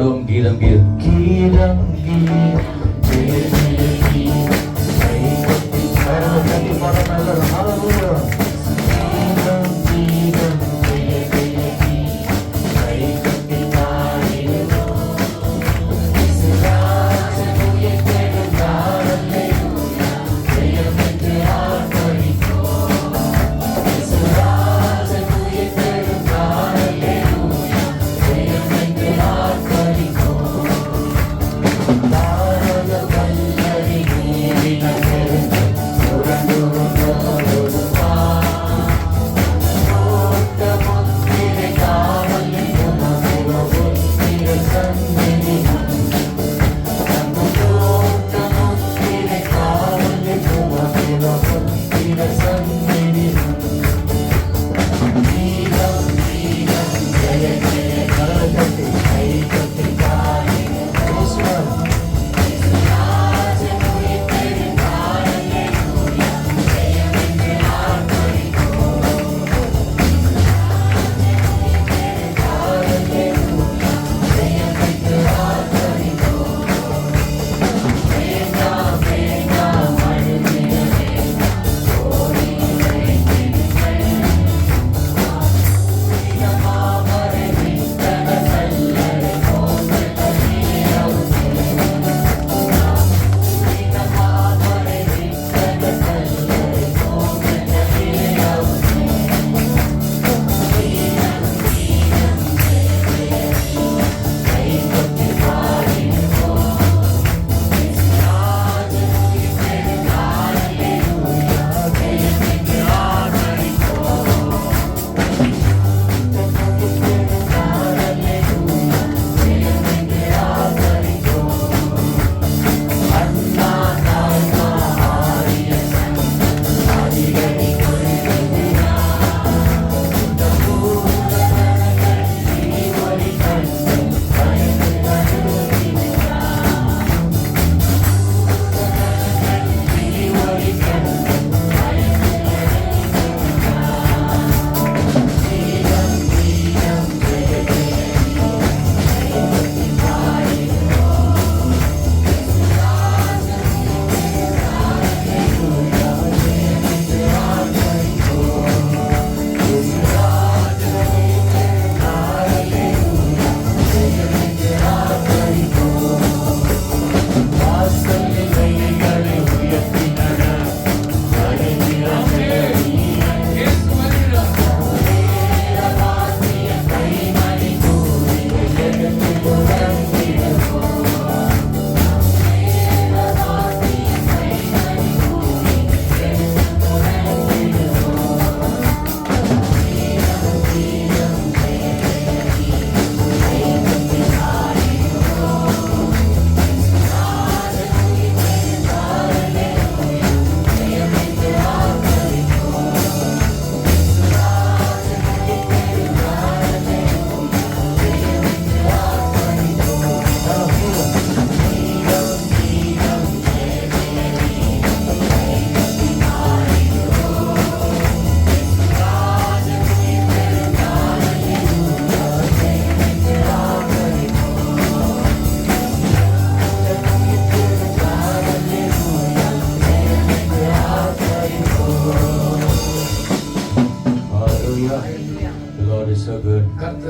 கீதம் கீதம்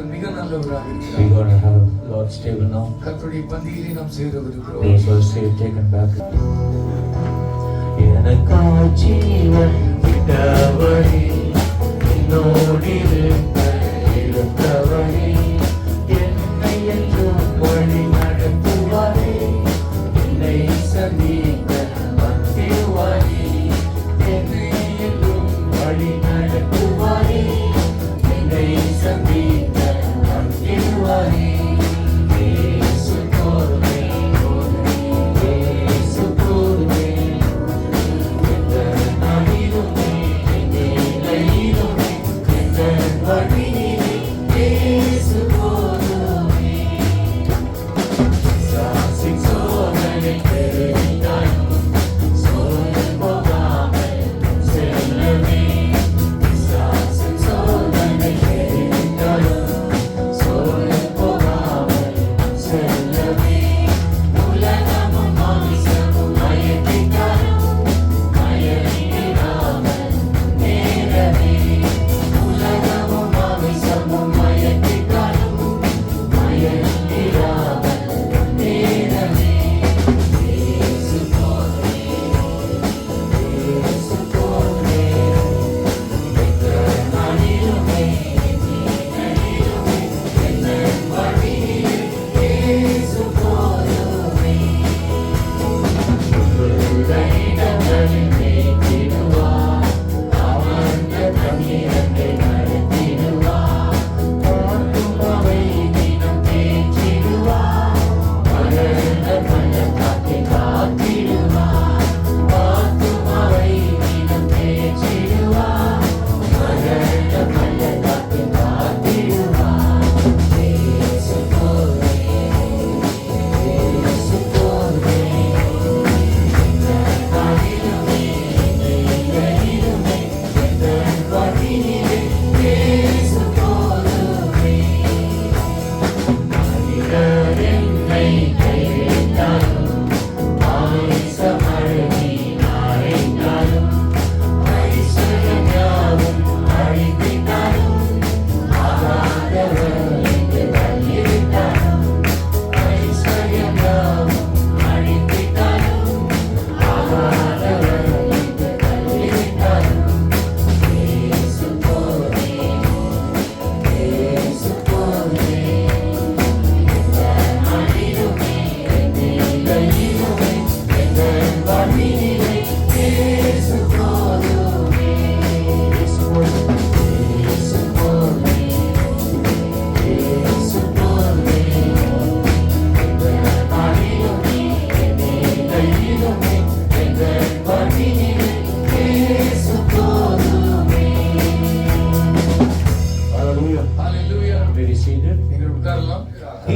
We're going to have Lord's table now. Those who are saved, taken back. எனக்காய் ஜீவன் விட்டவரே, என்னோடிருக்க இருந்தவரே, என்னை என்றும் வழி நடத்துவாரே, என்னை சந்திக்க வந்திடுவாரே, என்னை என்றும் வழி நடத்துவாரே, என்னை சந்திக்க வந்திடுவாரே.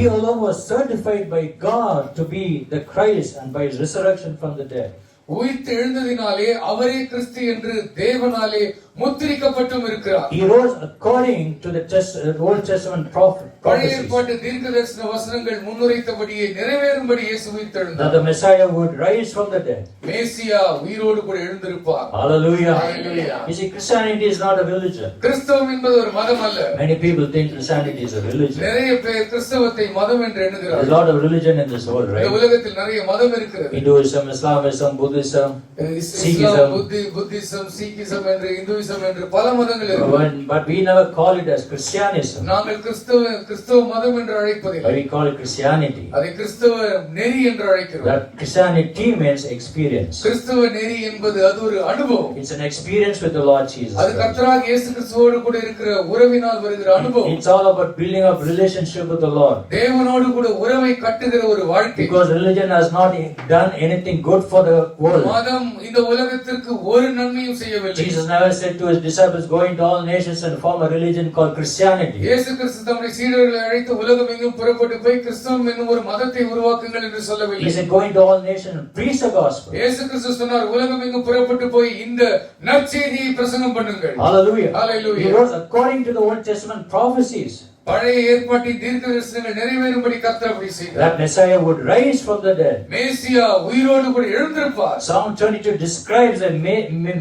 He alone was certified by God to be the Christ and by his resurrection from the dead. உயிர்த்து எழுந்ததினாலே அவரே கிறிஸ்து என்று தேவனாலே முத்திரிக்கப்பட்டும் இருக்கிறார். He rose according to the Old Testament prophet. பழைய ஏற்பாட்டு தீர்க்கதரிசன வசனங்கள் முன்னுரைத்தபடியே நிறைவேறும்படி இயேசு உயிர்த்தெழுந்தார். That the Messiah would rise from the dead. மேசியா உயிரோடு கூட எழுந்திருப்பார். Hallelujah. Hallelujah. You see, Christianity is not a religion. கிறிஸ்தவம் என்பது ஒரு மதம் அல்ல. Many people think Christianity is a religion. நிறைய பேர் கிறிஸ்தவத்தை மதம் என்று There's எண்ணுகிறார்கள். a lot of religion in this world, இந்த right? உலகத்தில் நிறைய மதம் இருக்கிறது. Hinduism, Islamism, Buddhism, இஸ்லாம், புத்திசம், சீக்கிசம் என்று இந்துயிசம் என்று பல மதங்கள் இருக்கிறது. but we never call it as Christianism. நாங்கள் கிறிஸ்தவ மதம் என்று அழைப்பதில்லை. But we call it Christianity. அதை கிறிஸ்தவ நெறி என்று அழைக்கிறோம். That Christianity means experience. கிறிஸ்தவ நெறி என்பது அது ஒரு அனுபவம். It's an experience with the Lord Jesus அது Christ. கர்த்தராகிய இயேசு கிறிஸ்துவோடு கூட இருக்கிற உறவினால் வருகிற அனுபவம். It's all about building up relationship with the Lord. தேவனோடு கூட உறவை கட்டுகிற ஒரு வாழ்க்கை. Because religion has not done anything good for the world. மதம் இந்த உலகத்திற்கு ஒரு நன்மையும் செய்யவில்லை. Jesus never said to his disciples, go into all nations and form a religion called Christianity. இயேசு கிறிஸ்து தம்முடைய சீடர்களை அழைத்து உலகமெங்கும் புறப்பட்டு போய் கிறிஸ்தவம் என்னும் ஒரு மதத்தை உருவாக்குங்கள் என்று சொல்லவில்லை. He said, go into all nations and preach the gospel. இயேசு கிறிஸ்து சொன்னார், உலகமெங்கும் புறப்பட்டு போய் இந்த நற்செய்தியை பிரசங்கம் பண்ணுங்கள். Hallelujah. Hallelujah. He was according to the Old Testament prophecies. பழைய ஏற்பாட்டின் தீர்க்கதரிசனங்கள் நிறைவேறும்படி கர்த்தர் அப்படி செய்தார். That Messiah would rise from the dead. மேசியா உயிரோடு கூட எழுந்திருப்பார். Psalm 22 describes the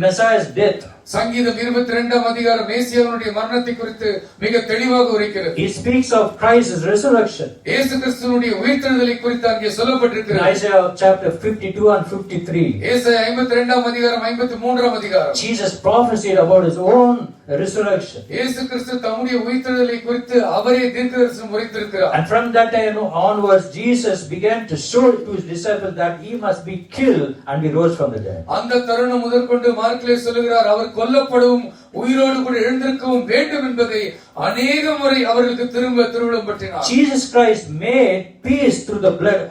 Messiah's death. சங்கீதம் 22ஆம் அதிகாரம் மேசியாவினுடைய மரணத்தை குறித்து மிக தெளிவாக உரைக்கிறது. He speaks of Christ's resurrection. இயேசு கிறிஸ்துவினுடைய உயிர்த்தெழுதலை குறித்து அங்கே சொல்லப்பட்டிருக்கிறது. Isaiah chapter 52 and 53. ஏசாயா 52ஆம் அதிகாரம் 53ஆம் அதிகாரம். Jesus prophesied about his own resurrection. இயேசு கிறிஸ்து தம்முடைய உயிர்த்தெழுதலை குறித்து அவரே தீர்க்கதரிசனம் உரைத்திருக்கிறார். And from that time onwards Jesus began to show to his disciples that he must be killed and be rose from the dead. அந்த தருணம் முதற்கொண்டு மார்க்லே சொல்லுகிறார், அவர் கொல்லப்படவும் உயிரோடு கூட எழுந்திருக்கவும் வேண்டும் என்பதை அநேக முறை அவர்களுக்கு திரும்ப திருவிழம்பற்றினார். Jesus Christ made peace through the blood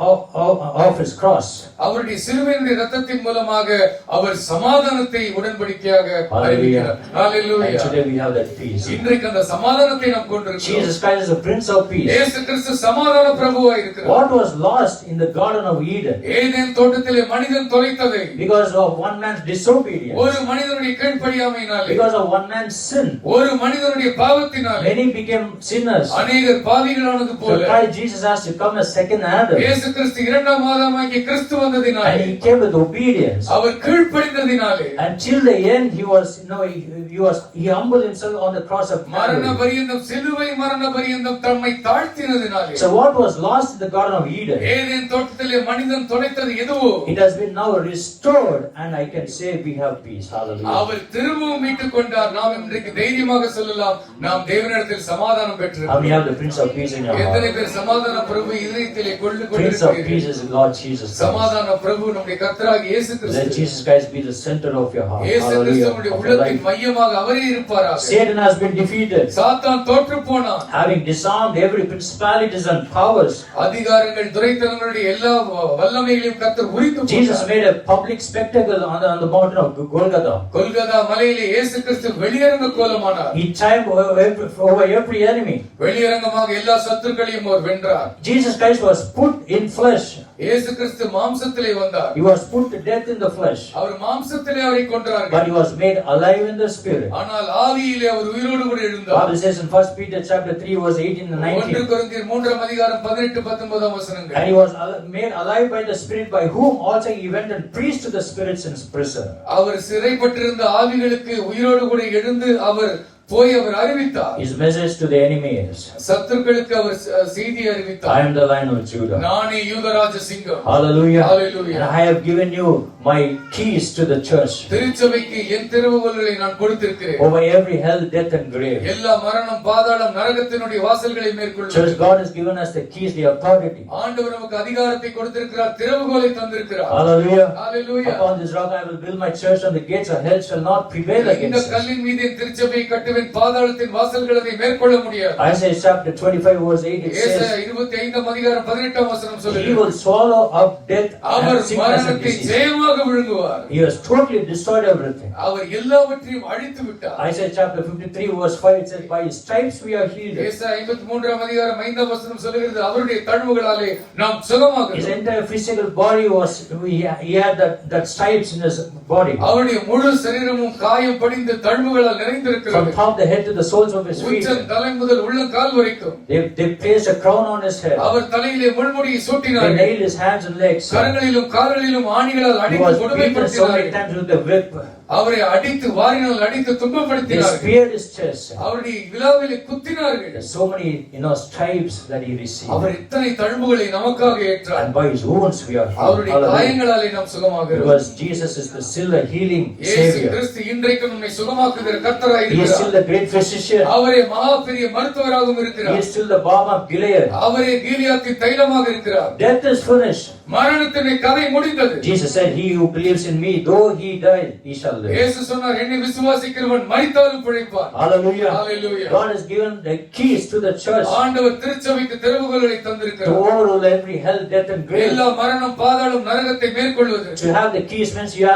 of his cross. அவருடைய சிலுவையினுடைய இரத்தத்தின் மூலமாக அவர் சமாதானத்தை உடன்படிக்கையாக அறிவிக்கிறார். Hallelujah. And today we have that peace. இன்றைக்கு அந்த சமாதானத்தை நாம் கொண்டிருக்கிறோம். Jesus Christ is the Prince of Peace. இயேசு கிறிஸ்து சமாதான பிரபுவாய் இருக்கிறார். What was lost in the Garden of Eden? Eden தோட்டத்திலே மனிதன் தொலைத்ததை Because of one man's disobedience. ஒரு மனிதனுடைய கீழ்ப்படியாமையினாலே, Because of one man's sin. ஒரு மனிதனுடைய பாவத்தினாலே Many became sinners. அநேகர் பாவிகளானது So போல Christ Jesus has to come as second Adam. இயேசு கிறிஸ்து இரண்டாம் ஆதாமாகிய கிறிஸ்து And வந்ததினாலே, he came with obedience. Our கீழ்ப்படிந்ததினாலே, Until the end he humbled himself on the cross of மரண Calvary. பரியந்தம் சிலுவை மரண பரியந்தம் தம்மை தாழ்த்தினதினாலே, So what was lost in the Garden of Eden? Eden தோட்டத்திலே மனிதன் தொலைத்தது எதுவோ It has been now restored and I can say we have peace. Hallelujah. அவர் திரும்பவும் மீட்டுக் கொண்டார். நாம் இன்றைக்கு தைரியமாக சொல்லலாம், நாம் தேவனிடத்தில் சமாதானம் How many பெற்றிருக்கிறோம். have the Prince of Peace in your எத்தனை heart? பேர் சமாதான பிரபு இதயத்திலே கொண்டு Prince of Peace கொண்டிருக்கிறீர்கள்? is Lord Jesus Christ. சமாதான பிரபு நம்முடைய கர்த்தராகிய இயேசு Let Kristu. Jesus Christ be the center of your heart. இயேசு Hallelujah. கிறிஸ்துவினுடைய Of your உள்ளத்தின் life. மையமாக அவரே இருப்பாராக. Satan has been defeated. சாத்தான் தோற்று போனான். Having disarmed every principalities and powers, அதிகாரங்கள் துரைத்தனங்களுடைய எல்லா வல்லமைகளையும் கர்த்தர் உரித்து Jesus போட்டார். made a public spectacle on the mountain of Golgotha. Golgotha மலையிலே இயேசு கிறிஸ்து வெளியரங்க கோலமானார். He triumphed over every enemy. வெளியரங்கமாக எல்லா சத்துருக்களையும் அவர் வென்றார். Jesus Christ was put in flesh. இயேசு கிறிஸ்து மாம்சத்திலே வந்தார். He was put to death in the flesh. அவர் மாம்சத்திலே அவரை கொன்றார்கள். But he was made alive in the spirit. ஆனால் ஆவியிலே அவர் உயிரோடு கூட எழுந்தார். Bible says in 1 Peter chapter 3 verse 18 and 1 19. கொரிந்தியர் 3ஆம் அதிகாரம் 18 19 வசனங்கள். And he was made alive by the Spirit, by whom also he went and preached to the spirits in prison. அவர் சிறைப்பட்டிருந்த ஆவிகளுக்கு உயிரோடு கூட எழுந்து அவர் போய் அவர் அறிவித்தார். His message to the enemy is, சத்துருக்களுக்கு அவர் செய்தி அறிவித்தார். I am the Lion of Judah. நானே யூதராஜ சிங்கம். Hallelujah. Hallelujah. And I have given you my keys to the church. திருச்சபைக்கு என் திறவுகோல்களை நான் கொடுத்திருக்கிறேன். Over every hell, death and grave. எல்லா மரணம், பாதாளம், நரகத்தினுடைய வாசல்களை மேற்கொள்ளும். Church, God has given us the keys, the authority. ஆண்டவர் நமக்கு அதிகாரத்தை கொடுத்திருக்கிறார், திறவுகோலை தந்திருக்கிறார். Hallelujah. Hallelujah. Upon this rock I will build my church and the gates of hell shall not prevail இந்த against us. கல்லின் மீது என் திருச்சபையை கட்டுவேன், ஆண்டவரின் பாதாளத்தின் வாசல்கள் அதை மேற்கொள்ள முடியாது. Isaiah chapter 25 verse 8 it ஏசாயா says, 25 அதிகாரம் 18 வசனம் He சொல்லுகிறது, will swallow up death our and sickness and மரணத்தை disease. ஜெயமாக விழுங்குவார். He has totally destroyed everything. அவர் எல்லாவற்றையும் அழித்து விட்டார். Isaiah chapter 53 verse 5 it says, By His stripes we are healed. ஏசாயா 53 அதிகாரம் 5 வசனம் சொல்லுகிறது, அவருடைய தழும்புகளாலே நாம் சுகமாகிறோம். His entire physical body was, he had that stripes in his body. அவருடைய முழு சரீரமும் காயம் படிந்த தழும்புகளால் நிறைந்திருக்கிறது. From top the head to the soles of his feet. உச்சம் தலை முதல் உள்ளங்கால் வரைக்கும். They placed a crown on his head. அவர் தலையிலே முள்முடியை They சூட்டினார்கள். nailed his hands and legs. கரங்களிலும் கால்களிலும் ஆணிகளால் He அடித்து was beaten so many கொடுமைப்படுத்தினார்கள். times with the whip. அவரை அடித்து வாரினால் அடித்து They துன்பப்படுத்தினார்கள். speared his chest. அவருடைய விலாவிலே குத்தினார்கள். There's so many, stripes that he received. அவர் இத்தனை தழும்புகளை நமக்காக ஏற்றார். And by his wounds we are healed. அவருடைய Hallelujah. காயங்களாலே நாம் சுகமாகிறோம். Because Jesus is the still a healing இயேசு Savior. கிறிஸ்து இன்றைக்கு நம்மை சுகமாக்குகிற கர்த்தராய் He is still இருக்கிறார். the great physician. அவரே மகா பெரிய மருத்துவராகவும் He இருக்கிறார். is still the balm of Gilead. அவரே கீலியாத்தின் தைலமாக இருக்கிறார். Death is finished. மரணத்தின் கதை முடிந்தது. Jesus said, He who believes in me, though he died, he shall live. இயேசு சொன்னார், என்னை விசுவாசிக்கிறவன் மரித்தாலும் பிழைப்பான். Hallelujah. Hallelujah. God has given the keys to the church ஆண்டவர் திருச்சபைக்கு திறவுகோலை to தந்திருக்கிறார். overrule every hell, death and grave. எல்லா மரணம், பாதாளம், நரகத்தை மேற்கொள்வது. To have the keys means you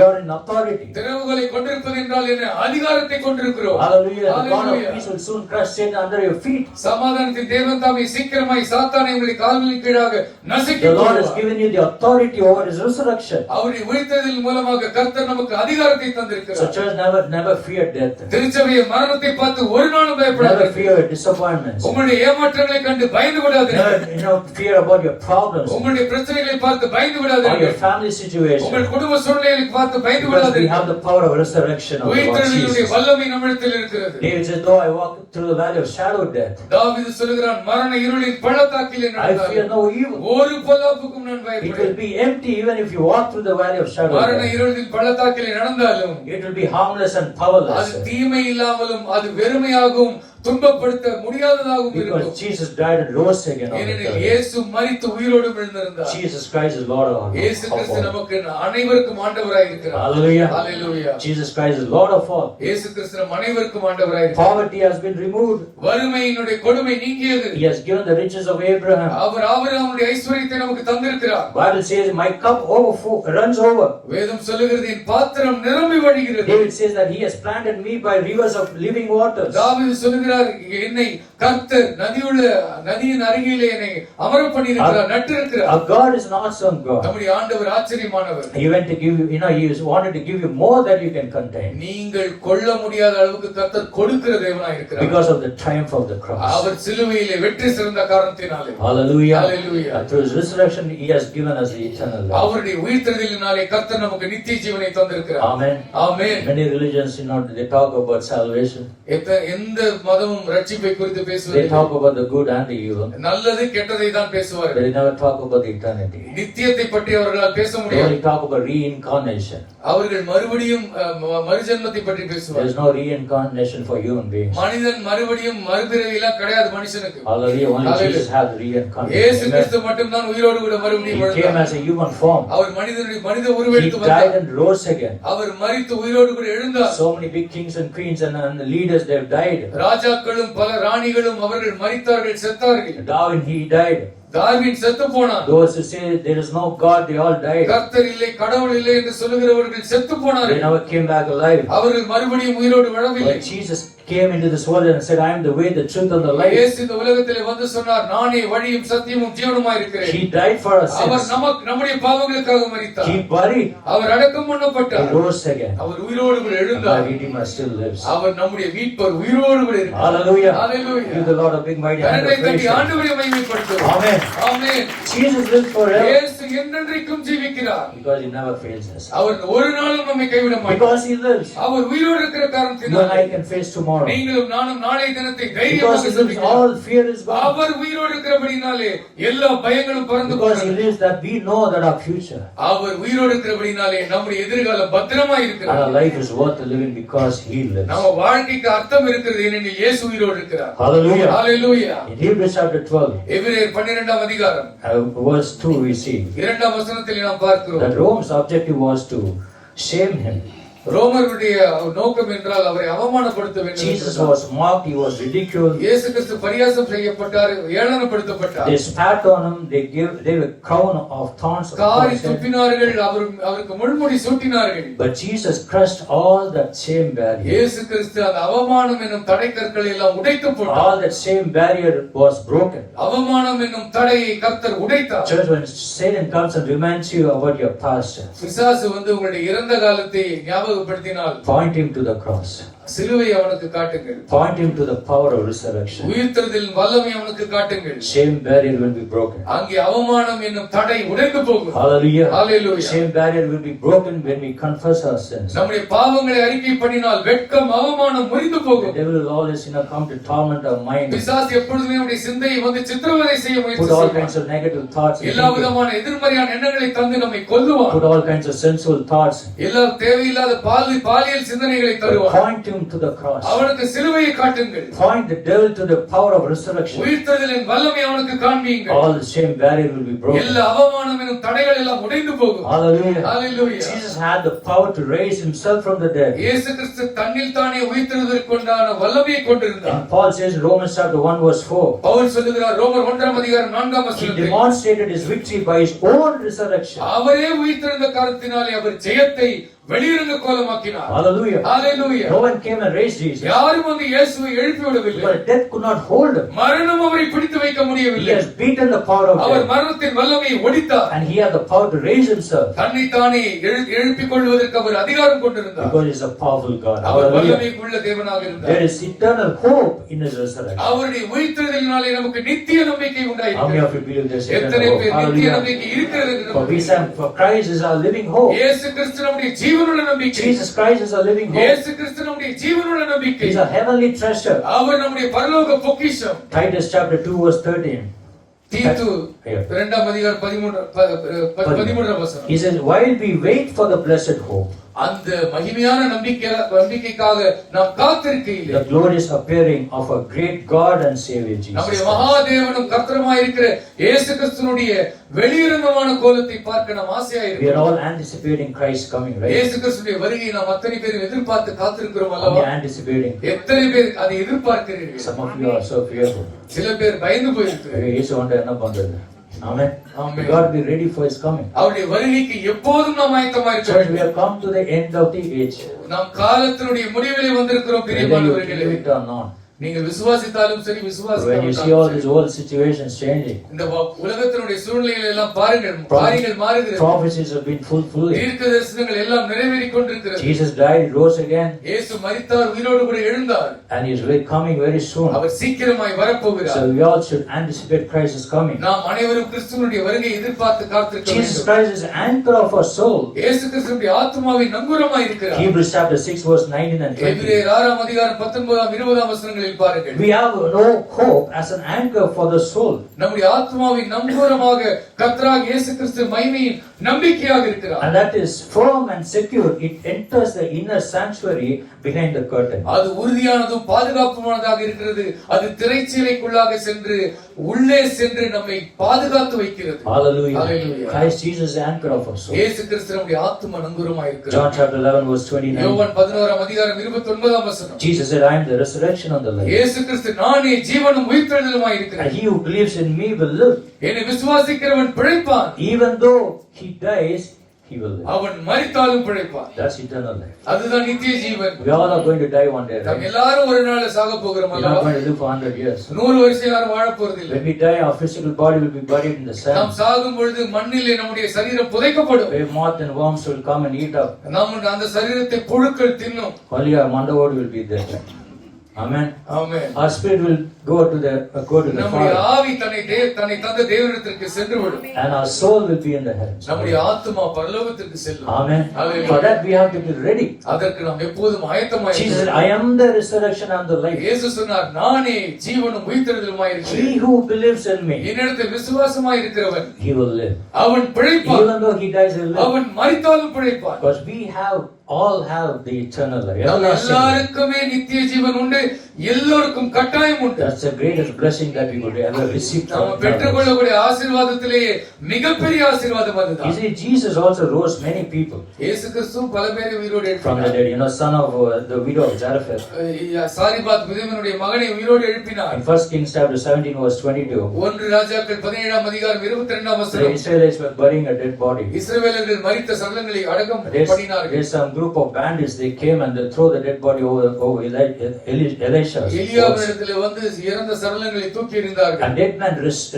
are in authority. திறவுகோலை கொண்டிருப்பது என்றால் என்ன? அதிகாரத்தை கொண்டிருக்கிறோம். Hallelujah. The God of Hallelujah. peace will soon crush Satan under your feet. சமாதானத்தின் தேவன் தாமே சீக்கிரமாய் சாத்தானை உங்களுடைய கால்களின் கீழாக நசுக்கி The Lord has போடுவார். given you the authority over His resurrection. அவருடைய உயிர்த்தெழுதலின் மூலமாக கர்த்தர் நமக்கு அதிகாரத்தை So தந்திருக்கிறார். church never fear death. திருச்சபையை மரணத்தை பார்த்து ஒரு நாளும் Never பயப்படாதீர்கள். fear disappointments. உங்களுடைய ஏமாற்றங்களை கண்டு பயந்து விடாதீர்கள். Never, fear about your problems உங்களுடைய பிரச்சனைகளை பார்த்து பயந்து or your விடாதீர்கள். family situation. உங்கள் குடும்ப சூழ்நிலைகளை பார்த்து பயந்து Because we விடாதீர்கள். have the power of resurrection of the Lord உயிர்த்தெழுதலுடைய Jesus. வல்லமை நம்மிடத்தில் இருக்கிறது. David says, though I walk through the valley of shadow of death, தாவீது சொல்கிறான், மரண இருளின் பள்ளத்தாக்கிலே I fear நடந்தாலும் no evil. ஒரு பொல்லாப்புக்கும் நான் It will பயப்படேன். be empty even if you walk through the valley of shadow of மரண death. இருளின் பள்ளத்தாக்கிலே நடந்தாலும் It will be harmless and powerless. அது தீமை இல்லாமலும் அது வெறுமையாகவும் துன்பப்படுத்த முடியாததாகவும் Because இருக்கும். Jesus died and rose again on the ஏனெனில் third day. இயேசு மரித்து உயிரோடு எழுந்திருந்தார். Jesus Christ is Lord of இயேசு கிறிஸ்து all. நமக்கு அனைவருக்கும் ஆண்டவராய் இருக்கிறார். Hallelujah. Hallelujah. Jesus Christ is Lord of all. இயேசு கிறிஸ்து நம் அனைவருக்கும் ஆண்டவராய் இருக்கிறார். Poverty has been removed. வறுமையினுடைய கொடுமை நீங்கியது. He has given the riches of Abraham. அவர் ஆபிரகாமுடைய ஐஸ்வரியத்தை நமக்கு தந்திருக்கிறார். Bible says, my cup runs over. வேதம் சொல்லுகிறது, என் பாத்திரம் நிரம்பி வழிகிறது. David says that he has planted me by rivers of living waters. தாவீது சொல்லுகிறார், என்னை கர்த்தர் நதியின் அருகிலே என்னை அமர பண்ணியிருக்கிறார், நட்டிருக்கிறார். Our God is an awesome God. நம்முடைய ஆண்டவர் ஆச்சரியமானவர். He went to give you, he wanted to give you more than you can contain. நீங்கள் கொள்ள முடியாத அளவுக்கு கர்த்தர் கொடுக்கிற தேவனாய் இருக்கிறார். Because of the triumph of the cross. அவர் சிலுவையிலே வெற்றி சிறந்த காரணத்தினாலே. Hallelujah. Hallelujah. And through His resurrection, He has given us the eternal life. அவருடைய உயிர்த்தெழுதலினாலே கர்த்தர் நமக்கு நித்திய ஜீவனை தந்திருக்கிறார். Amen. Amen. Many religions, they talk about salvation. எந்த மதமும் ரட்சிப்பை குறித்து They பேசுவதில்லை. talk about the good and the evil. நல்லது கெட்டதை தான் பேசுவார்கள். They never talk about the eternity. நித்தியத்தை பற்றி அவர்களால் பேச They முடியாது. only talk about reincarnation. அவர்கள் மறுபடியும் மறுஜன்மத்தை பற்றி There பேசுவார்கள். is no reincarnation for human beings. மனிதன் மறுபடியும் மறுபிறவி எல்லாம் கிடையாது மனுஷனுக்கு. Hallelujah. Only Hallelujah. Jesus has இயேசு reincarnation. கிறிஸ்து மட்டும்தான் உயிரோடு கூட மறுபடியும் He came எழுந்தார். as a human form. அவர் மனித He உருவெடுத்து died வந்தார். and rose again. அவர் மரித்து உயிரோடு கூட எழுந்தார். So many big kings and queens and leaders, they have died. ராஜாக்களும் பல ராணிகளும் அவர்கள் மரித்தார்கள், செத்தார்கள். Darwin, he died. டார்வின் செத்து போனார். Those who say there is no God, they all died. கர்த்தர் இல்லை, கடவுள் இல்லை என்று சொல்லுகிறவர்கள் செத்து They போனார்கள். never came back alive. அவர்கள் மறுபடியும் உயிரோடு வாழவில்லை. But Jesus came into this world and said, I am the way, the truth and the life. இயேசு இந்த உலகத்திலே வந்து சொன்னார், நானே வழியும் சத்தியமும் ஜீவனுமாய் இருக்கிறேன். He died for our our sins. நம்முடைய பாவங்களுக்காக மரித்தார். He buried. அவர் அடக்கம் He பண்ணப்பட்டார். rose again. அவர் உயிரோடு கூட And எழுந்தார். our Redeemer still lives. அவர் நம்முடைய மீட்பர், உயிரோடு கூட இருக்கிறார். Hallelujah. Hallelujah. Give the Lord a big mighty hand கரங்களை of praise. தட்டி ஆண்டவரை மகிமைப்படுத்துவோம். Amen. ஆமென். Jesus lives forever. இயேசு என்றென்றைக்கும் ஜீவிக்கிறார். Because He never fails us. அவர் ஒரு நாளும் நம்மை கைவிட மாட்டார். Because He lives. அவர் உயிரோடு இருக்கிற You and I காரணத்தினால் can face tomorrow. நீங்களும் நானும் நாளை தினத்தை Because தைரியமாக He lives, சந்திக்கலாம். all fear is gone. அவர் உயிரோடு இருக்கிறபடினாலே எல்லா பயங்களும் பறந்து Because He போகிறது. lives, that we know that our future அவர் உயிரோடு இருக்கிறபடினாலே நம்முடைய எதிர்காலம் பத்திரமா and our இருக்கிறது. life is worth living because He lives. நம்ம வாழ்க்கைக்கு அர்த்தம் இருக்கிறது, ஏனெனில் இயேசு உயிரோடு இருக்கிறார். Hallelujah. Hallelujah. In Hebrews chapter 12, எபிரேயர் 12ஆம் அதிகாரம் verse 2, we see 2ஆம் வசனத்தில் நாம் பார்க்கிறோம். that Rome's objective was to shame Him. ரோமருடைய நோக்கம் என்றால் அவரை அவமானப்படுத்த வேண்டும். Jesus was mocked, he was ridiculed. இயேசு கிறிஸ்து பரியாசம் செய்யப்பட்டார், ஏளனப்படுத்தப்பட்டார். They spat on him, they gave a crown of thorns upon காரி his head. துப்பினார்கள், அவருக்கு முள்முடி சூட்டினார்கள். But Jesus crushed all that shame barrier. இயேசு கிறிஸ்து அந்த அவமானம் என்னும் தடைக்கற்களை எல்லாம் உடைத்து போட்டார். All that shame barrier was broken. அவமானம் என்னும் தடையை கர்த்தர் உடைத்தார். Church, when Satan comes and reminds you about your past, பிசாசு வந்து உங்களுடைய இறந்த காலத்தை ஞாபகப்படுத்தினால் point him to the cross. சிலுவை அவனுக்கு காட்டுங்கள். Point him to the power of resurrection. உயிர்த்தெழுதலின் வல்லமை அவனுக்கு காட்டுங்கள். Shame barrier will be broken. அங்கே அவமானம் என்னும் தடை உடைந்து போகும். Hallelujah. Hallelujah. Shame barrier will be broken when we confess our sins. நம்முடைய பாவங்களை அறிக்கை பண்ணினால் வெட்கம் அவமானம் முறிந்து The போகும். devil will always come to torment our mind. பிசாசு எப்பொழுதுமே நம்முடைய சிந்தையை வந்து சித்திரவதை செய்ய முயற்சி Put all செய்வான். kinds of negative thoughts. எல்லா விதமான எதிர்மறையான எண்ணங்களை தந்து நம்மை கொல்லுவான். Put all kinds of sensual thoughts. எல்லா தேவையில்லாத பாலியல் சிந்தனைகளை தருவான். Point him to the cross. அவனுக்கு சிலுவையை காட்டுங்கள். Point the devil to the power of resurrection. உயிர்த்தெழுதலின் வல்லமை அவனுக்கு காண்பியுங்கள். All the shame barrier will be broken. எல்லா அவமானம் என்னும் தடைகள் எல்லாம் உடைந்து போகும். Hallelujah. Hallelujah. Jesus had the power to raise himself from the dead. இயேசு கிறிஸ்து தன்னில் தானே உயிர்த்தெழுதலுக்குண்டான வல்லமையை கொண்டிருந்தார். And Paul says in Romans chapter 1 verse 4. Pavul சொல்லுகிறார் ரோமர் 1:4 He வசனத்தில் demonstrated his victory by his own resurrection. அவரே உயிர்த்தெழுந்த காரணத்தினாலே அவர் ஜெயத்தை வெளியிறங்க கோலமாக்கினார். Hallelujah. Hallelujah. No one came and raised Jesus. யாரும் வந்து இயேசுவை எழுப்பி விடவில்லை. But death could not hold him. மரணம் அவரை பிடித்து வைக்க He முடியவில்லை. has beaten the power of our death. மரணத்தின் வல்லமையை ஒடித்தார். And he had the power to raise himself. தன்னை தானே எழுப்பிக் கொள்வதற்கு அவர் அதிகாரம் கொண்டிருந்தார். Because he is a powerful God. Our Hallelujah. வல்லமைக்குள்ள தேவனாக இருந்தார். There is eternal hope in his resurrection. அவருடைய உயிர்த்தெழுதலினாலே நமக்கு நித்திய நம்பிக்கை How many உண்டாயிருக்கிறது. of you believe there's எத்தனை eternal hope? பேர் நித்திய Hallelujah. நம்பிக்கை இருக்கிறது என்று For we நம்புகிறோம். sang, for Christ is our living hope. இயேசு கிறிஸ்து நம்முடைய ஜீவனுள்ள நம்பிக்கை. Jesus Christ is our living hope. இயேசு கிறிஸ்து நம்முடைய ஜீவனுள்ள நம்பிக்கை. He's a heavenly treasure. அவர் நம்முடைய பரலோக பொக்கிஷம். Titus chapter 2 verse 13. தீத்து 2:13 வசனம். He says, while we wait for the blessed hope, அந்த மகிமையான நம்பிக்கைக்காக நாம் காத்திருக்கையிலே the glorious appearing of a great God and Savior Jesus நம்முடைய Christ. மகாதேவனும் கர்த்தருமாய் இருக்கிற இயேசு கிறிஸ்துவினுடைய வெளியிறங்கமான கோலத்தை பார்க்க நாம் ஆசையா We are இருக்கிறோம். all anticipating Christ coming, right? இயேசு கிறிஸ்துவினுடைய வருகையை நாம் அத்தனை பேரும் எதிர்பார்த்து காத்திருக்கிறோம் Only அல்லவா? anticipating. எத்தனை பேர் அதை எதிர்பார்க்கிறீர்கள்? Some of you are so fearful. சில பேர் பயந்து போயிருக்கிறார்கள். இயேசு வந்தா என்ன பண்றது? Amen. Amen. God be ready for his coming. அவருடைய வருகைக்கு எப்போதும் நாம் ஆயத்தமா இருக்க Church, we வேண்டும். have come to the end of the age. நாம் காலத்தினுடைய முடிவிலே வந்திருக்கிறோம் Whether you பிரியமானவர்களே. believe it or not. நீங்கள் விசுவாசித்தாலும் சரி When you see all விசுவாசித்தாலும் these whole situations changing, இந்த உலகத்தினுடைய சூழ்நிலைகளை எல்லாம் பாருங்கள், காரியங்கள் மாறுகிறது. prophecies have been fulfilled. தீர்க்க தரிசனங்கள் எல்லாம் நிறைவேறிக் கொண்டிருக்கிறது. Jesus died, rose again, இயேசு மரித்தார், உயிரோடு கூட எழுந்தார். and he is coming very soon. அவர் சீக்கிரமாய் வரப்போகிறார். So we all should anticipate Christ's coming. நாம் அனைவரும் கிறிஸ்துவினுடைய வருகையை எதிர்பார்த்து காத்திருக்க Jesus வேண்டும். Christ is the anchor of our soul. இயேசு கிறிஸ்துவினுடைய ஆத்துமாவின் நங்கூரமாய் இருக்கிறார். Hebrews chapter 6 verse 19 and 20. எபிரேயர் 6:19-20 வசனங்களில் பாருங்கள். We have no hope as an anchor for the soul. நம்முடைய ஆத்துமாவின் நங்கூரமாக கர்த்தராகிய இயேசு கிறிஸ்து மகிமையின் நம்பிக்கையாக இருக்கிறார். And that is firm and secure. It enters the inner sanctuary behind the curtain. அது உறுதியானதும் பாதுகாப்புமானதாக இருக்கிறது. அது திரைச்சீலைக்குள்ளாக சென்று உள்ளே சென்று நம்மை பாதுகாத்து வைக்கிறது. Hallelujah. Hallelujah. Christ Jesus is the anchor of our soul. இயேசு கிறிஸ்து நம்முடைய ஆத்தும நங்கூரமாய் இருக்கிறார். John chapter 11 verse 29. யோவான் 11:29 வசனம். Jesus said, I am the resurrection and the life. இயேசு கிறிஸ்து நானே ஜீவனும் உயிர்த்தெழுதலுமாய் And இருக்கிறேன். he who believes in me will live. என்னை விசுவாசிக்கிறவன் பிழைப்பான். Even though he dies, he will live. அவன் மரித்தாலும் பிழைப்பான். That's eternal life. அதுதான் நித்திய ஜீவன். We all are going to die one day, நாம் right? எல்லாரும் ஒரு நாள் சாக போகிறோம் We're not அல்லவா? going to live for 100 years. 100 வருஷம் யாரும் வாழ போறதில்லை. When we die, our physical body will be buried in the நாம் sand. சாகும் பொழுது மண்ணிலே நம்முடைய சரீரம் புதைக்கப்படும். Where moth and worms will come and eat up. நம்ம அந்த சரீரத்தை புழுக்கள் தின்னும். Only our underworld will be there. Amen. Amen. Our spirit will go to the நம்முடைய Father. ஆவி தன்னை தந்த தேவனிடத்திற்கு சென்று விடும். And our soul will be in the heavens. நம்முடைய ஆத்துமா பரலோகத்திற்கு செல்லும். Amen. Hallelujah. For that we have to be ready. அதற்கு நாம் எப்போதும் ஆயத்தமாய் Jesus said, இருக்கணும். I am the resurrection and the life. இயேசு சொன்னார், நானே ஜீவனும் உயிர்த்தெழுதலுமாய் He இருக்கிறேன். who believes in me, என்னிடத்தில் விசுவாசமாய் இருக்கிறவன் he will live. அவன் பிழைப்பான். Even though he dies, he will live. அவன் மரித்தாலும் பிழைப்பான். Because we all have the eternal life. நாம் Everlasting life. எல்லாருக்குமே நித்திய ஜீவன் உண்டு. எல்லோருக்கும் கட்டாயம் உண்டு. That's the greatest blessing that we could ever receive. நாம் பெற்றுக்கொள்ளக்கூடிய ஆசீர்வாதத்திலேயே மிகப்பெரிய ஆசீர்வாதம் You அதுதான். see, Jesus also rose many people இயேசு கிறிஸ்து பல பேரை உயிரோடு from the எழுப்பினார். dead. You know, son of the widow of Zarephath. சாரிபாத் விதவனுடைய மகனை உயிரோடு எழுப்பினார். In 1 Kings chapter 17 verse 22, 1 ராஜாக்கள் 17ஆம் அதிகாரம் 22ஆம் the வசனம். Israelites were burying a dead body. இஸ்ரவேலர்கள் மரித்த சடலங்களை அடக்கம் பண்ணினார்கள். There's some group of bandits. They came and they throw the dead body over Elisha. எலியாவினிடத்திலே வந்து இறந்த சடலங்களை தூக்கி எறிந்தார்கள். And dead man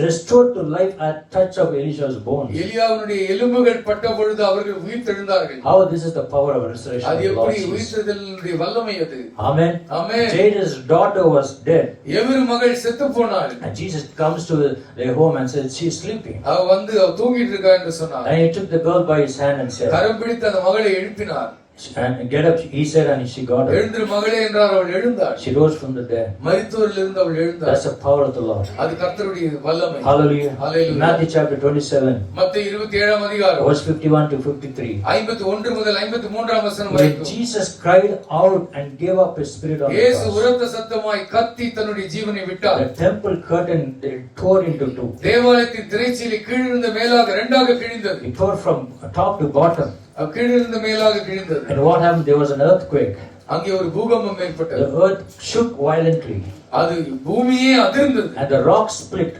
restored to life at touch of Elisha's bones. எலியாவினுடைய எலும்புகள் பட்ட பொழுது அவர்கள் உயிர்த்தெழுந்தார்கள். How this is the power of restoration. அது of the Lord எப்படி Jesus. உயிர்த்தெழுதலினுடைய வல்லமை அது. Amen. Amen. Jairus' daughter was dead. எவரு மகள் செத்து போனாள். And Jesus comes to their home and says, she's sleeping. அவ வந்து அவ தூங்கிட்டு இருக்கா என்று சொன்னார். And he took the girl by his hand and said, கரம் பிடித்து அந்த மகளை எழுப்பினார். and get up, he said, and she got up. எழுந்திரு மகளே என்றார், அவள் எழுந்தாள். She rose from the dead. மரித்தோரிலிருந்து அவள் எழுந்தாள். That's the power of the Lord. அது கர்த்தருடைய வல்லமை. Hallelujah. Hallelujah. Matthew chapter 27, மத்தேயு 27ஆம் அதிகாரம் verse 51 to 53. 51 முதல் 53ஆம் வசனம் When வரைக்கும். Jesus cried out and gave up his spirit on the இயேசு cross, உரத்த சத்தமாய் கத்தி தன்னுடைய ஜீவனை விட்டார். the temple curtain they tore into two. தேவாலயத்தின் திரைச்சீலை கீழிருந்து மேலாக இரண்டாக கிழிந்தது. It tore from top to bottom. கீழிருந்து மேலாக கிழிந்தது. And what happened? There was an earthquake. அங்கே ஒரு பூகம்பம் ஏற்பட்டது. The earth shook violently. அது பூமியே அதிர்ந்தது. And the rocks split.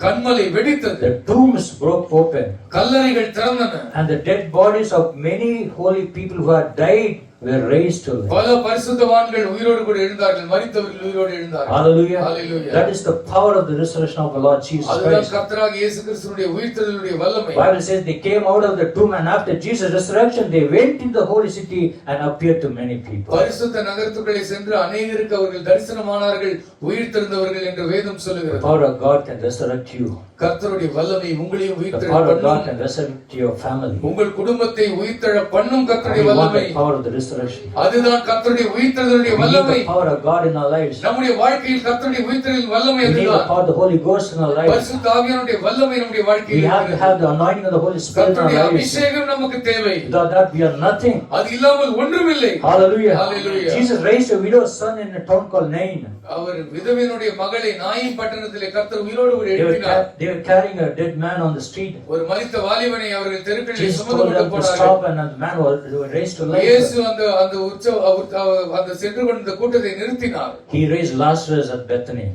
கன்மலை வெடித்தது. The tombs broke open. கல்லறைகள் திறந்தன. And the dead bodies of many holy people who had died were raised to life. பல பரிசுத்தவான்கள் உயிரோடு கூட எழுந்தார்கள். மரித்தவர்கள் உயிரோடு எழுந்தார்கள். Hallelujah. Hallelujah. That is the power of the resurrection of the Lord Jesus அதுதான் Christ. கர்த்தராகிய இயேசு கிறிஸ்துவினுடைய உயிர்த்தெழுதலுடைய வல்லமை. Bible says they came out of the tomb, and after Jesus' resurrection they went into the holy city and appeared to many people. பரிசுத்த நகரத்துக்குள்ளே சென்று அநேகருக்கு அவர்கள் தரிசனமானார்கள், உயிர்த்தெழுந்தவர்கள் என்று வேதம் The சொல்லுகிறது. power of God can resurrect you. கர்த்தருடைய வல்லமை உங்களையும் The உயிர்த்தெழ power of God பண்ணும். can resurrect your family. உங்கள் குடும்பத்தை உயிர்த்தெழ பண்ணும் கர்த்தருடைய We want வல்லமை. the power of the resurrection. அதுதான் கர்த்தருடைய உயிர்த்தெழுதலுடைய We need வல்லமை. the power of God in our lives. நம்முடைய வாழ்க்கையில் கர்த்தருடைய உயிர்த்தெழுதலின் வல்லமை We need the அதுதான். power of the Holy Ghost in our lives. பரிசுத்த ஆவியானவருடைய வல்லமை நம்முடைய We வாழ்க்கையில் have to இருக்கிறது. have the anointing of the Holy Spirit in கர்த்தருடைய our lives. அபிஷேகம் நமக்கு தேவை. Without that we are nothing. அது இல்லாமல் ஒன்றுமில்லை. Hallelujah. Hallelujah. Jesus raised a widow's son in a town called Nain. அவர் விதவையினுடைய மகளை நாயின் பட்டணத்திலே கர்த்தர் உயிரோடு கூட எழுப்பினார். They were carrying a dead man on the street. ஒரு மரித்த வாலிபனை அவர்கள் தெருக்களில் Jesus சுமந்து told கொண்டு them to போனார்கள். stop, and the man was raised to இயேசு life. அந்த சென்று கொண்ட கூட்டத்தை நிறுத்தினார். He raised Lazarus at Bethany.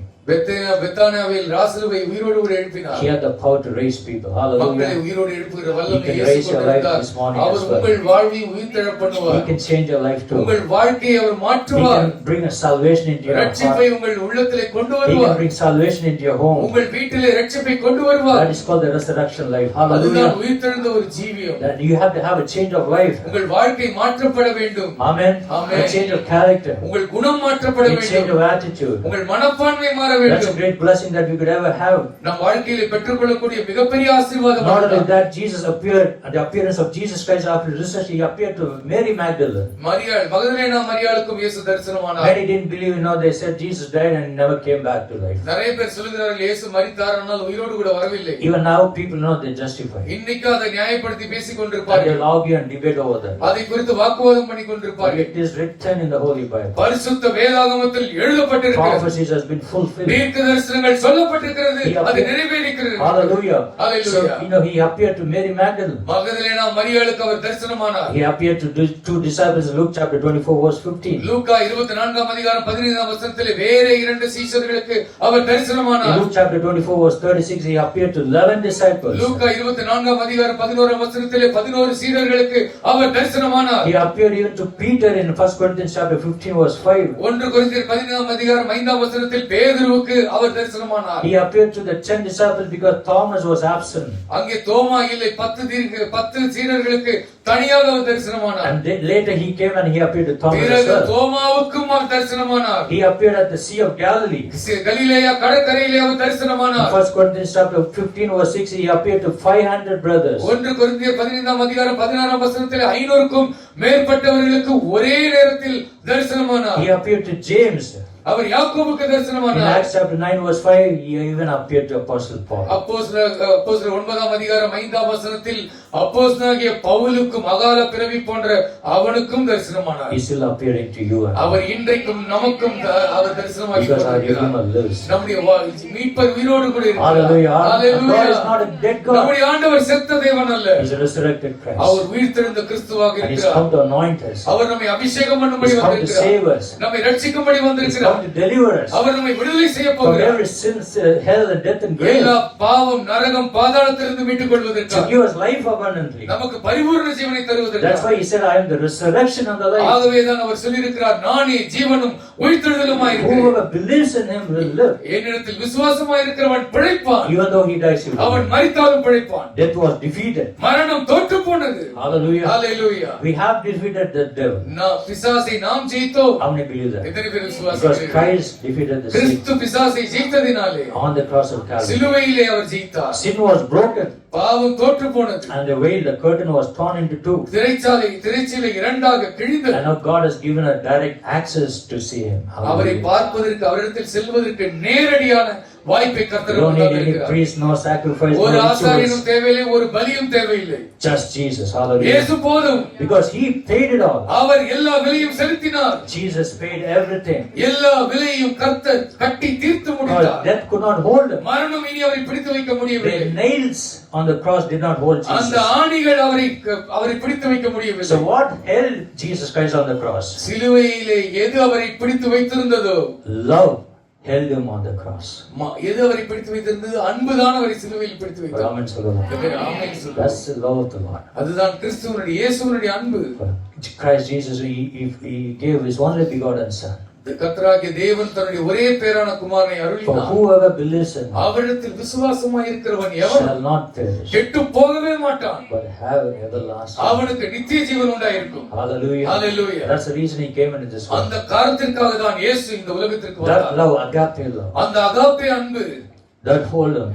பெத்தானியாவில் லாசருவை உயிரோடு கூட எழுப்பினார். He had the power to raise people. மக்களை Hallelujah. உயிரோடு எழுப்புகிற He வல்லமை can இயேசு raise your life கொண்டிருந்தார். this morning our as well. உங்கள் வாழ்வை உயிர்த்தெழ He பண்ணுவார். can change your life too. உங்கள் வாழ்க்கையை அவர் He மாற்றுவார். can bring a salvation into your ரட்சிப்பை heart. உங்கள் உள்ளத்திலே கொண்டு He can வருவார். bring salvation into your home. உங்கள் வீட்டிலே ரட்சிப்பை கொண்டு வருவார். That is called the resurrection life. அதுதான் Hallelujah. உயிர்த்தெழுந்த ஒரு ஜீவியம். That you have to have a change of life. உங்கள் வாழ்க்கை மாற்றப்பட வேண்டும். Amen. Amen. A change of character. உங்கள் குணம் மாற்றப்பட A change வேண்டும். of attitude. உங்கள் மனப்பான்மை மாற That's a வேண்டும். great blessing that we could ever have. நம் வாழ்க்கையிலே பெற்றுக்கொள்ளக்கூடிய மிகப்பெரிய ஆசீர்வாதம் Not only அதுதான். that, Jesus appeared, at the appearance of Jesus Christ after his resurrection, he appeared to Mary Magdalene. மரியாள் மகதலேனா மரியாளுக்கும் இயேசு தரிசனமானார். Many didn't believe, they said Jesus died and never came back to life. நிறைய பேர் சொல்லுகிறார்கள் இயேசு மரித்தார் ஆனால் உயிரோடு கூட வரவில்லை. Even now, people know they justify. இன்னைக்கு அதை நியாயப்படுத்தி பேசிக் And கொண்டிருப்பார்கள். they'll argue and debate over that. அதை குறித்து வாக்குவாதம் பண்ணி But கொண்டிருப்பார்கள். it is written in the Holy Bible. பரிசுத்த வேதாகமத்தில் எழுதப்பட்டிருக்கிறது. Prophecies has been fulfilled. தீர்க்க தரிசனங்கள் சொல்லப்பட்டிருக்கிறது. அது நிறைவேறிக்கிறது. Hallelujah. Hallelujah. So, he appeared to Mary Magdalene. மகதலேனா மரியாளுக்கு அவர் தரிசனமானார். He appeared to two disciples in Luke chapter 24 verse 15. லூக்கா 24ஆம் அதிகாரம் 15ஆம் வசனத்திலே வேற இரண்டு சீஷர்களுக்கு அவர் In தரிசனமானார். Luke chapter 24 verse 36, he appeared to 11 disciples. லூக்கா 24ஆம் அதிகாரம் 11ஆம் வசனத்திலே 11 சீடர்களுக்கு அவர் தரிசனமானார். He appeared even to Peter in 1 Corinthians chapter 15 verse 5. 1 கொரிந்தியர் 15ஆம் அதிகாரம் 5ஆம் வசனத்தில் பேதுருவுக்கு அவர் தரிசனமானார். He appeared to the 10 disciples because Thomas was absent. அங்கே தோமா இல்லை 10 சீடர்களுக்கு தனியாக அவர் தரிசனமானார். And later he came and he appeared to Thomas as பிறகு well. தோமாவுக்கும் our தரிசனமானார். He appeared at the Sea of Galilee. கலிலேயா கடற்கரையிலே அவர் தரிசனமானார். 1 Corinthians chapter 15 verse 6, he appeared to 500 brothers. 1 கொரிந்தியர் 15ஆம் அதிகாரம் 16ஆம் வசனத்திலே 500க்கும் மேற்பட்டவர்களுக்கு ஒரே நேரத்தில் தரிசனமானார். He appeared to James. அவர் யாக்கோபுக்கு In தரிசனமானார். Acts chapter 9 verse 5, he even appeared to Apostle Paul. அப்போஸ்தலர் 9ஆம் அதிகாரம் 5ஆம் வசனத்தில் அப்போஸ்தலனாகிய பவுலுக்கும் அகால பிறவி போன்ற அவனுக்கும் தரிசனமானார். He is still appearing to you and me. அவர் இன்றைக்கும் நமக்கும் அவர் தரிசனமாகி Because our கொண்டிருக்கிறார். Redeemer lives. நம்முடைய மீட்பர் உயிரோடு கூட இருக்கிறார். Hallelujah. God Hallelujah. is not a dead God. நம்முடைய ஆண்டவர் செத்த தேவன் அல்ல. He is a resurrected Christ. அவர் உயிர்த்தெழுந்த கிறிஸ்துவாக And He has இருக்கிறார். come to anoint us. அவர் நம்மை அபிஷேகம் He பண்ணும்படி has come to வந்திருக்கிறார். save us. நம்மை ரட்சிக்கும்படி He has வந்திருக்கிறார். come to deliver us அவர் நம்மை விடுதலை செய்ய from போகிறார். every sin, hell and death and grave. எல்லா பாவம் நரகம் பாதாளத்திலிருந்து மீட்டுக் To கொள்வதற்காக give us life abundantly. நமக்கு பரிபூரண ஜீவனை That's தருவதற்காக. why He said, I am the resurrection and the life. ஆகவே தான் அவர் சொல்லியிருக்கிறார், நானே ஜீவனும் உயிர்த்தெழுதலுமாய் இருக்கிறேன். Whoever believes in Him will live. என்னிடத்தில் விசுவாசமாய் இருக்கிறவன் பிழைப்பான். Even though he dies, he will அவன் live. மரித்தாலும் பிழைப்பான். Death was defeated. மரணம் தோற்று போனது. Hallelujah. Hallelujah. We have defeated the devil. பிசாசை நாம் ஜெயித்தோம். How many believe that? எத்தனை பேர் Because விசுவாசிக்கிறீர்கள்? Christ defeated the sin கிறிஸ்து பிசாசை ஜெயித்ததினாலே on the cross of Calvary. சிலுவையிலே அவர் ஜெயித்தார். Sin was broken பாவம் தோற்று போனது. and the veil, the curtain was torn into two. திரைச்சீலை இரண்டாக கிழிந்தது. And now God has given us direct access to see Him. அவரை Hallelujah. பார்ப்பதற்கு அவரிடத்தில் செல்வதற்கு நேரடியான வாய்ப்பை கர்த்தர் You don't need any தந்திருக்கிறார். priest, no sacrifice, ஒரு no ஆசாரியனும் rituals. தேவையில்லை, ஒரு பலியும் தேவையில்லை. Just Jesus. Hallelujah. இயேசு போதும். Because He paid it all. அவர் எல்லா விலையும் செலுத்தினார். Jesus paid everything. எல்லா விலையும் கர்த்தர் கட்டி தீர்த்து Because முடித்தார். death could not hold Him. மரணம் இனி அவரை பிடித்து வைக்க முடியவில்லை. The nails on the cross did not hold அந்த Jesus. ஆணிகள் அவரை பிடித்து வைக்க முடியவில்லை. So what held Jesus Christ on the cross? சிலுவையிலே எது அவரை பிடித்து வைத்திருந்ததோ, Love held Him on the cross. எது அவரை பிடித்து வைத்திருந்தது, அன்புதான் அவரை சிலுவையில் பிடித்து வைத்தது. Amen. Sallallahu. ஆமென் சொல்லுங்கள். That's the love of the Lord. அதுதான் கிறிஸ்துவனுடைய இயேசுவினுடைய அன்பு. Christ Jesus, He gave His only begotten Son. கர்த்தராகிய தேவன் தன்னுடைய ஒரே பேரான குமாரனை For அருளினார். whoever believes in Him அவரிடத்தில் விசுவாசமாய் இருக்கிறவன் எவன் shall not perish, கெட்டு போகவே மாட்டான். but have everlasting. அவனுக்கு நித்திய ஜீவன் உண்டாயிருக்கும். Hallelujah. Hallelujah. That's the reason He came into this world. அந்த காரணத்திற்காக தான் இயேசு இந்த உலகத்திற்கு That வந்தார். love, agape love, அந்த அகாப்பே அன்பு, that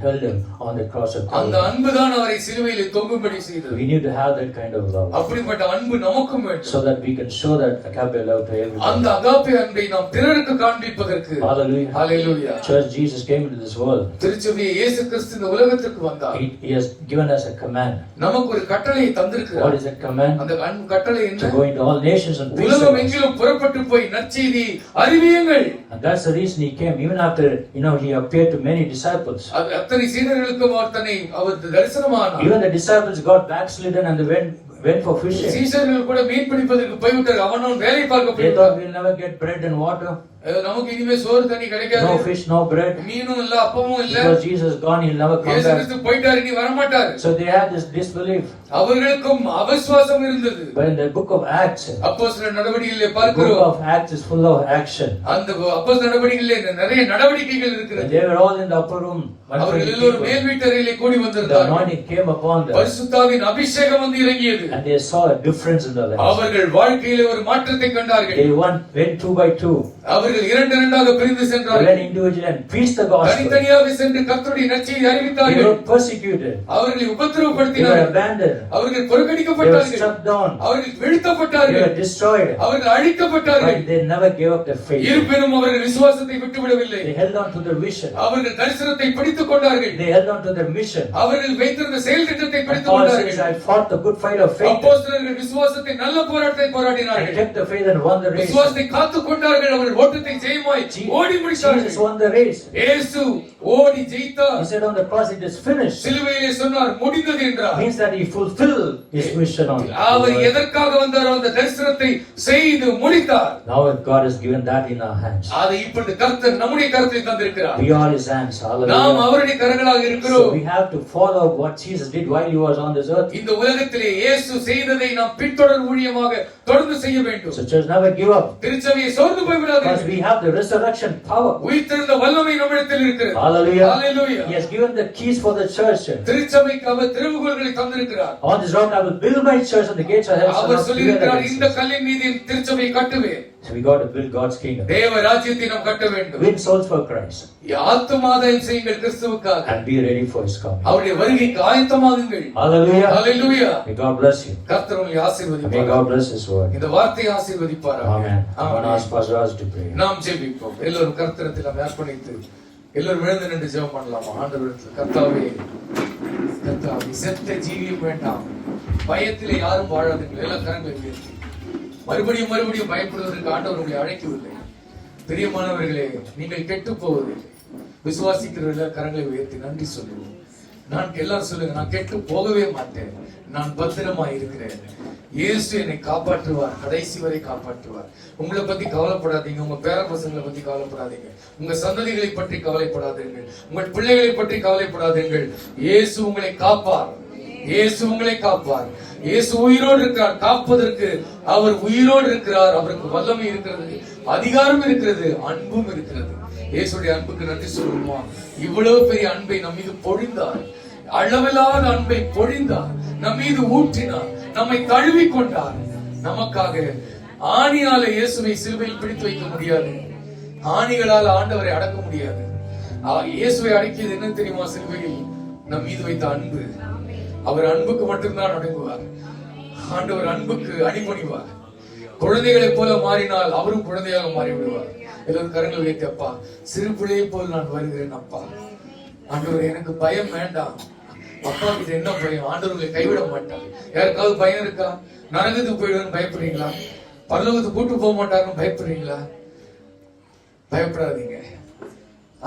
held Him on the cross of அந்த Calvary. அன்புதான் அவரை சிலுவையிலே தொங்கும்படி செய்தது. We need to have that kind of love அப்படிப்பட்ட அன்பு நமக்கும் வேண்டும். so that we can show that agape love to அந்த everyone. அகாப்பே அன்பை நாம் பிறருக்கு காண்பிப்பதற்கு. Hallelujah. Hallelujah. Church, Jesus came into this world. திருச்சபையை இயேசு கிறிஸ்து இந்த உலகத்திற்கு வந்தார். He has given us a command. நமக்கு ஒரு கட்டளையை What தந்திருக்கிறார். is that command? அந்த கட்டளை To என்ன? go into all nations and preach the உலகம் gospel. எங்கிலும் புறப்பட்டு போய் நற்செய்தி அறிவியுங்கள். And that's the reason He came. Even after, He appeared to many disciples. அத்தனை சீடர்களுக்கும் அவர் தரிசனமானார். Even the disciples got backslidden and they went for fishing. சீஷர்கள் கூட மீன் பிடிப்பதற்கு போய்விட்டார். அவனும் வேலை பார்க்க They thought போய்விட்டார். we'll never get bread and water. நமக்கு இனிமே சோறு தண்ணி கிடைக்காது. No fish, no bread. மீனும் இல்ல, அப்பமும் இல்ல. Because Jesus is gone, He'll never come இயேசு back. கிறிஸ்து போய்ட்டார், இனி வர மாட்டார். So they had this disbelief. அவர்களுக்கும் அவிசுவாசம் இருந்தது. But in the book of Acts, அப்போஸ்தலர் நடவடிக்கைகளிலே the book பார்க்கிறோம். of Acts is full of action. அந்த அப்போஸ்தலர் நடவடிக்கைகளிலே நிறைய நடவடிக்கைகள் When இருக்கிறது. they were all in the upper room, அவர்கள் எல்லோரும் மேல் வீட்டறையிலே கூடி the வந்திருந்தார்கள். anointing came upon them. பரிசுத்தாவின் அபிஷேகம் வந்து இறங்கியது. And they saw a difference in their lives. அவர்கள் வாழ்க்கையிலே ஒரு மாற்றத்தை கண்டார்கள். They went two by two. அவர்கள் இரண்டாக பிரிந்து They சென்றார்கள். went individually and preached the gospel. தனித்தனியாக சென்று கர்த்தருடைய நற்செய்தியை They அறிவித்தார்கள். were persecuted. அவர்களை They were உபத்திரவப்படுத்தினார்கள். abandoned. அவர்கள் They were புறக்கணிக்கப்பட்டார்கள். struck down. அவர்கள் They வீழ்த்தப்பட்டார்கள். were destroyed. அவர்கள் அழிக்கப்பட்டார்கள். But they never gave up their faith. இருப்பினும் அவர்கள் விசுவாசத்தை விட்டுவிடவில்லை. They held on to their vision. அவர்கள் தரிசனத்தை பிடித்துக் கொண்டார்கள். They held on to their mission. அவர்கள் வைத்திருந்த செயல் திட்டத்தை And பிடித்துக் Paul says, கொண்டார்கள். I fought the good fight of faith. அப்போஸ்தலர்கள் விசுவாசத்தை நல்ல போராட்டத்தை I போராடினார்கள். kept the faith and won the race. விசுவாசத்தை காத்துக் கொண்டார்கள். அவர்கள் ஓட்டத்தை ஜெயமாய் ஓடி Jesus முடித்தார்கள். won the race. இயேசு ஓடி ஜெயித்தார். He said on the cross, it is finished. சிலுவையிலே சொன்னார் முடிந்தது என்றார். Means that He fulfilled His mission on our earth. எதற்காக வந்தாரோ அந்த தரிசனத்தை செய்து முடித்தார். Now God has given that in our hands. அதை இப்பொழுது கர்த்தர் நம்முடைய கரத்தில் தந்திருக்கிறார். We are His hands. நாம் Hallelujah. அவருடைய கரங்களாக So இருக்கிறோம். we have to follow what Jesus did while He was on this earth. இந்த உலகத்திலே இயேசு செய்ததை நாம் பின்தொடர் ஊழியமாக தொடர்ந்து செய்ய வேண்டும். So church, never give up. திருச்சபையை சோர்ந்து போய் Because விடாதீர்கள். we have the resurrection power. உயிர்த்தெழுந்த வல்லமை நம்மிடத்தில் இருக்கிறது. Hallelujah. Hallelujah. He has given the keys for the church. திருச்சபைக்கு அவர் திறவுகோல்களை தந்திருக்கிறார். On this rock I will build my church and the gates of hell shall our not சொல்லி prevail இருக்கிறார், against இந்த it. கல்லின் மீது என் திருச்சபையை கட்டுவேன். So we got to build God's kingdom. தேவ ராஜ்யத்தை நாம் கட்ட வேண்டும். Win souls for Christ ஆத்துமாதாயம் செய்யுங்கள் கிறிஸ்துவுக்காக. and be ready for His coming. அவருடைய வருகைக்கு ஆயத்தமாகுங்கள். Hallelujah. Hallelujah. May God bless you. கர்த்தர் உங்களை May ஆசீர்வதிப்பார். God bless His word. இந்த வார்த்தையை ஆசீர்வதிப்பார். Amen. I want to ask Pastor Raj to pray. நாம் ஜெபிப்போம். எல்லோரும் கர்த்தரிடத்தில் நாம் அர்ப்பணித்து எல்லோரும் விழுந்து நின்று ஜெபம் பண்ணலாமா? ஆண்டவரிடத்தில், கர்த்தாவே, கர்த்தாவே, செத்த ஜீவியம் வேண்டாம், பயத்திலே யாரும் வாழாதீர்கள். எல்லாம் கரங்களை உயர்த்தி மறுபடியும் மறுபடியும் பயப்படுவதற்கு ஆண்டவர் உங்களை அழைக்கவில்லை. பிரியமானவர்களே, நீங்கள் கெட்டு போவதில்லை. விசுவாசிக்கிறவர்கள் கரங்களை உயர்த்தி நன்றி சொல்லுவோம். நான் எல்லாரும் சொல்லுங்க, நான் கெட்டு போகவே மாட்டேன், நான் பத்திரமா இருக்கிறேன். இயேசு என்னை காப்பாற்றுவார், கடைசி வரை காப்பாற்றுவார். உங்களை பத்தி கவலைப்படாதீங்க, உங்க பேர பசங்களை பத்தி கவலைப்படாதீங்க, உங்க சந்ததிகளை பற்றி கவலைப்படாதீர்கள், உங்கள் பிள்ளைகளை பற்றி கவலைப்படாதீர்கள். இயேசு உங்களை காப்பார், இயேசு உங்களை காப்பார். இயேசு உயிரோடு இருக்கிறார், காப்பதற்கு அவர் உயிரோடு இருக்கிறார். அவருக்கு வல்லமை இருக்கிறது, அதிகாரம் இருக்கிறது, அன்பும் இருக்கிறது. இயேசுடைய அன்புக்கு நன்றி சொல்லுமா? இவ்வளவு பெரிய அன்பை நம் மீது பொழிந்தார், அளவில்லாத அன்பை பொழிந்தார், நம் மீது ஊற்றினார், நம்மை தழுவி கொண்டார். நமக்காக ஆணியால இயேசுவை சிலுவையில் பிடித்து வைக்க முடியாது, ஆணிகளால் ஆண்டவரை அடக்க முடியாது. இயேசுவை அடக்கியது என்ன தெரியுமா? சிலுவையில் நம் மீது வைத்த அன்பு. அவர் அன்புக்கு மட்டும்தான் அடங்குவார். ஆண்டவர் அன்புக்கு அடிபணிவார். குழந்தைகளை போல மாறினால் அவரும் குழந்தையாக மாறிவிடுவார். எல்லோரும் கரங்களை வைத்து, அப்பா, சிறு பிள்ளையை போல் நான் வருகிறேன் அப்பா. ஆண்டவர், எனக்கு பயம் வேண்டாம். அப்பா கிட்ட என்ன பயம்? ஆண்டவர்களை கைவிட மாட்டார். யாருக்காவது பயம் இருக்கா? நரகத்துக்கு போயிடுவேன்னு பயப்படுறீங்களா? பரலோகத்துக்கு கூட்டு போக மாட்டாருன்னு பயப்படுறீங்களா? பயப்படாதீங்க.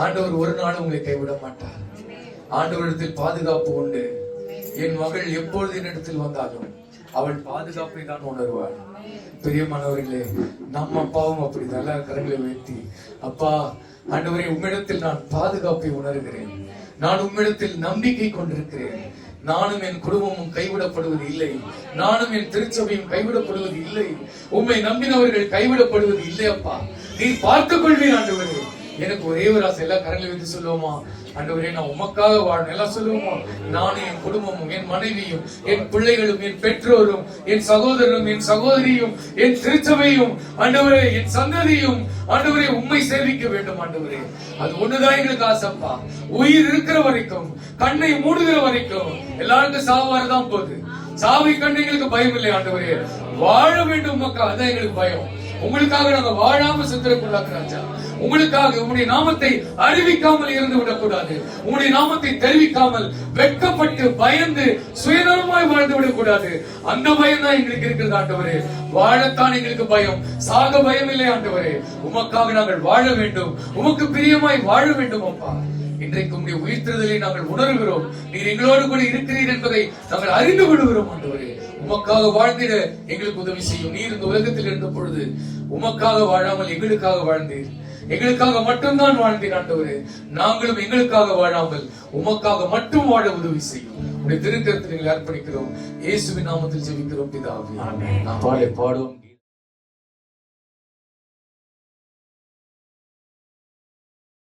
ஆண்டவர் ஒரு நாள் உங்களை கைவிட மாட்டார். ஆண்டவரிடத்தில் பாதுகாப்பு உண்டு. என் மகள் எப்பொழுது என்னிடத்தில் வந்தாலும் அவள் பாதுகாப்பை தான் உணர்வாள். பிரியமானவர்களே, நம்ம அப்பாவும் அப்படி நல்ல கரங்களை உயர்த்தி, அப்பா, ஆண்டவரே, உம்மிடத்தில் நான் பாதுகாப்பை உணர்கிறேன், நான் உம்மிடத்தில் நம்பிக்கை கொண்டிருக்கிறேன். நானும் என் குடும்பமும் கைவிடப்படுவது இல்லை, நானும் என் திருச்சபையும் கைவிடப்படுவது இல்லை, உம்மை நம்பினவர்கள் கைவிடப்படுவது இல்லை. அப்பா, நீர் பார்த்துக் கொள்வீர் ஆண்டவரே. எனக்கு ஒரே ஒரு ஆசை, எல்லா கரங்களை வைத்து சொல்லுவோமா? ஆண்டவரே, நான் உமக்காக வாழணும். எல்லாம் சொல்லுவோமா? நானும் என் குடும்பமும், என் மனைவியும், என் பிள்ளைகளும், என் பெற்றோரும், என் சகோதரரும், என் சகோதரியும், என் திருச்சபையும், ஆண்டவரே, என் சந்ததியும், ஆண்டவரே, உம்மை சேவிக்க வேண்டும். ஆண்டவரே, அது ஒண்ணுதான் எங்களுக்கு ஆசைப்பா. உயிர் இருக்கிற வரைக்கும், கண்ணை மூடுகிற வரைக்கும் எல்லாருக்கும் சாவாறுதான் போகுது. சாவை கண்டு எங்களுக்கு பயம் இல்லை ஆண்டவரே. வாழ வேண்டும் மக்கா, அதான் எங்களுக்கு பயம். உங்களுக்காக நாங்க வாழாம சுத்திரக்கூடாது ராஜா. உங்களுக்காக உங்களுடைய நாமத்தை அறிவிக்காமல் இருந்து விடக்கூடாது. உங்களுடைய நாமத்தை தெரிவிக்காமல் வெட்கப்பட்டு பயந்து சுயநலமாய் வாழ்ந்து விடக்கூடாது. அந்த பயம் தான் எங்களுக்கு இருக்கிறது ஆண்டவரே. வாழத்தான் எங்களுக்கு பயம், சாக பயம் இல்லை ஆண்டவரே. உமக்காக நாங்கள் வாழ வேண்டும், உமக்கு பிரியமாய் வாழ வேண்டும் அப்பா. இன்றைக்கு உங்களுடைய உயிர்த்தெழுதலை நாங்கள் உணர்கிறோம். நீர் எங்களோடு கூட இருக்கிறீர் என்பதை நாங்கள் அறிந்து கொள்கிறோம் ஆண்டவரே. உமக்காக வாழ்ந்திட எங்களுக்கு உதவி செய்யும். நீர் இந்த உலகத்தில் இருந்த பொழுது உமக்காக வாழாமல் எங்களுக்காக வாழ்ந்தீர், எங்களுக்காக மட்டும்தான் வாழ்ந்தீர் ஆண்டவரே. நாங்களும் எங்களுக்காக வாழாமல் உமக்காக மட்டும் வாழ உதவி செய்யும். உடைய திருக்கரத்தில் அர்ப்பணிக்கிறோம். இயேசுவின் நாமத்தில் ஜெபிக்கிறோம் பிதாவே. ஆமென். பாடுவோம்.